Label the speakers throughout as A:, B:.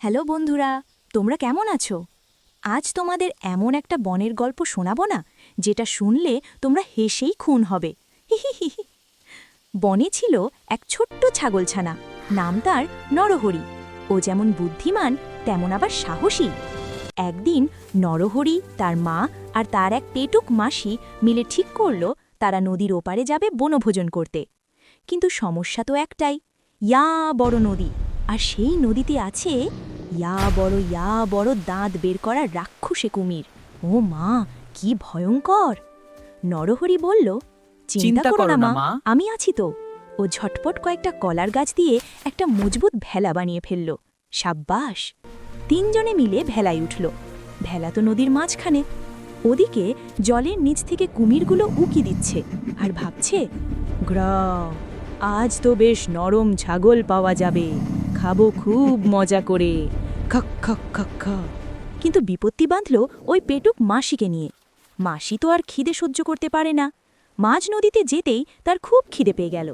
A: Hello বন্ধুরা, তোমরা কেমন আছো? আজ তোমাদের এমন একটা বনের গল্প শোনাবো না, যেটা শুনলে তোমরা হেসেই খুন হবে। হিহিহিহি। বনে ছিল এক ছোট্ট ছাগলছানা, নাম তার নরহরি। ও যেমন বুদ্ধিমান তেমন আবার সাহসী। একদিন নরহরি, তার মা আর তার এক পেটুক মাসি মিলে ঠিক করল তারা নদীর ওপারে যাবে বনভোজন করতে। কিন্তু সমস্যা তো একটাই, ইয়া বড় নদী, আর সেই নদীতে আছে ইয়া বড় দাঁত বের করা রাক্ষসে কুমির। ও মা, কি ভয়ঙ্কর! নরহরি বলল, চিন্তা করো না মা, আমি আছি তো। ও ঝটপট কয়েকটা কলার গাছ দিয়ে একটা মজবুত ভেলা বানিয়ে ফেলল। সাব্বাস! তিনজনে মিলে ভেলায় উঠল। ভেলা তো নদীর মাঝখানে। ওদিকে জলের নিচ থেকে কুমিরগুলো উকি দিচ্ছে আর ভাবছে, গ্রাম, আজ তো বেশ নরম ছাগল পাওয়া যাবে, খাবো খুব মজা করে, খক খক খক খা। কিন্তু বিপত্তি বাঁধল ওই পেটুক মাসিকে নিয়ে। মাসি তো আর খিদে সহ্য করতে পারে না। মাঝ নদীতে যেতেই তার খুব খিদে পেয়ে গেল।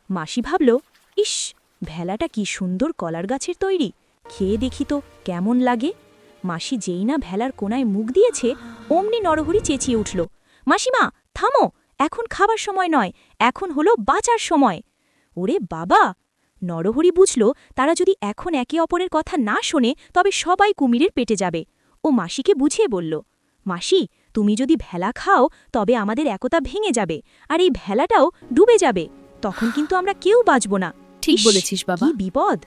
A: মাসি ভাবল, ইস, ভেলাটা কি সুন্দর কলার গাছের তৈরি, খেয়ে দেখি তো কেমন লাগে। মাসি যেই না ভেলার কোনায় মুখ দিয়েছে, অমনি নরহরি চেঁচিয়ে উঠল, মাসিমা, থামো, এখন খাবার সময় নয়, এখন হলো বাঁচার সময়। ওরে বাবা! নরহরি বুঝল, তারা যদি এখন একে অপরের কথা না শোনে তবে সবাই কুমিরের পেটে যাবে। ও মাসিকে বুঝিয়ে বলল, মাসি, তুমি যদি ভেলা খাও তবে আমাদের একতা ভেঙে যাবে, আর এই ভেলাটাও ডুবে যাবে। তখন কিন্তু আমরা কেউ বাঁচব না।
B: ঠিক
A: ইস,
B: বলেছিস বাবা।
A: কি বিপদ!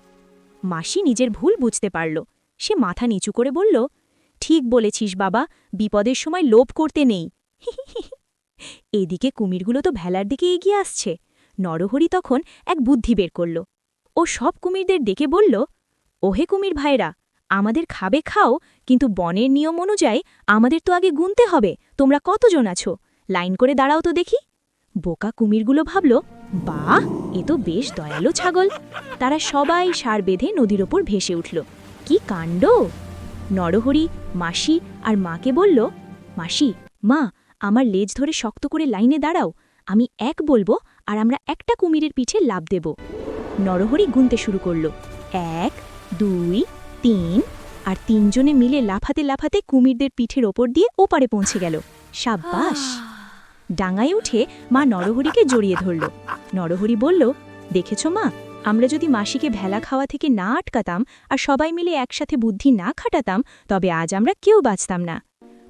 A: মাসি নিজের ভুল বুঝতে পারল। সে মাথা নিচু করে বলল, ঠিক বলেছিস বাবা, বিপদের সময় লোভ করতে নেই। এদিকে কুমিরগুলো তো ভেলার দিকে এগিয়ে আসছে। নরহরি তখন এক বুদ্ধি বের করল। ও সব কুমিরদের ডেকে বলল, ওহে কুমির ভাইরা, আমাদের খাবে খাও, কিন্তু বনের নিয়ম অনুযায়ী আমাদের তো আগে গুনতে হবে তোমরা কতজন আছো। লাইন করে দাঁড়াও তো দেখি। বোকা কুমিরগুলো ভাবল, বাহ, এ তো বেশ দয়ালু ছাগল। তারা সবাই সার বেঁধে নদীর ওপর ভেসে উঠল। কি কাণ্ড! নরহরি মাসি আর মাকে বলল, মাসি, মা, আমার লেজ ধরে শক্ত করে লাইনে দাঁড়াও। আমি এক বলবো আর আমরা একটা কুমিরের পিঠে লাফ দেব। নরহরি গুনতে শুরু করল, 1, 2, 3, আর তিনজনে মিলে লাফাতে লাফাতে কুমিরদের পিঠের ওপর দিয়ে ওপারে পৌঁছে গেল। সাব্বাস! ডাঙায় উঠে মা নরহরিকে জড়িয়ে ধরল। নরহরি বলল, দেখেছ মা, আমরা যদি মাসিকে ভেলা খাওয়া থেকে না আটকাতাম আর সবাই মিলে একসাথে বুদ্ধি না খাটাতাম তবে আজ আমরা কেউ বাঁচতাম না।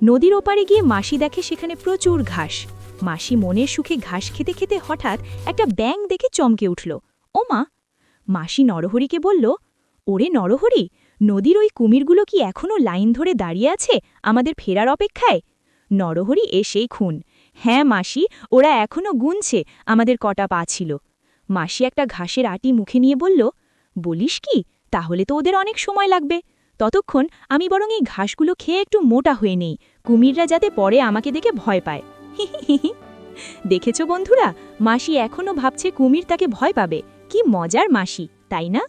A: নদীর ওপারে গিয়ে মাসি দেখে সেখানে প্রচুর ঘাস। মাসি মনের সুখে ঘাস খেতে খেতে হঠাৎ একটা ব্যাঙ দেখে চমকে উঠল। ও মা! মাসি নরহরিকে বলল, ওরে নরহরি, নদীর ওই কুমিরগুলো কি এখনো লাইন ধরে দাঁড়িয়ে আছে আমাদের ফেরার অপেক্ষায়? নরহরি এসেই খুন। হ্যাঁ মাসি, ওরা এখনো গুনছে আমাদের কটা পা ছিল। মাসি একটা ঘাসের আটি মুখে নিয়ে বলল, বলিস কি, তাহলে তো ওদের অনেক সময় লাগবে। ততক্ষণ আমি বরং এই ঘাসগুলো খেয়ে একটু মোটা হয়ে নেই, কুমিররা যাতে পরে আমাকে দেখে ভয় পায়। দেখেছ বন্ধুরা, মাসি এখনো ভাবছে কুমির তাকে ভয় পাবে। কি মজার মাসি, তাই না?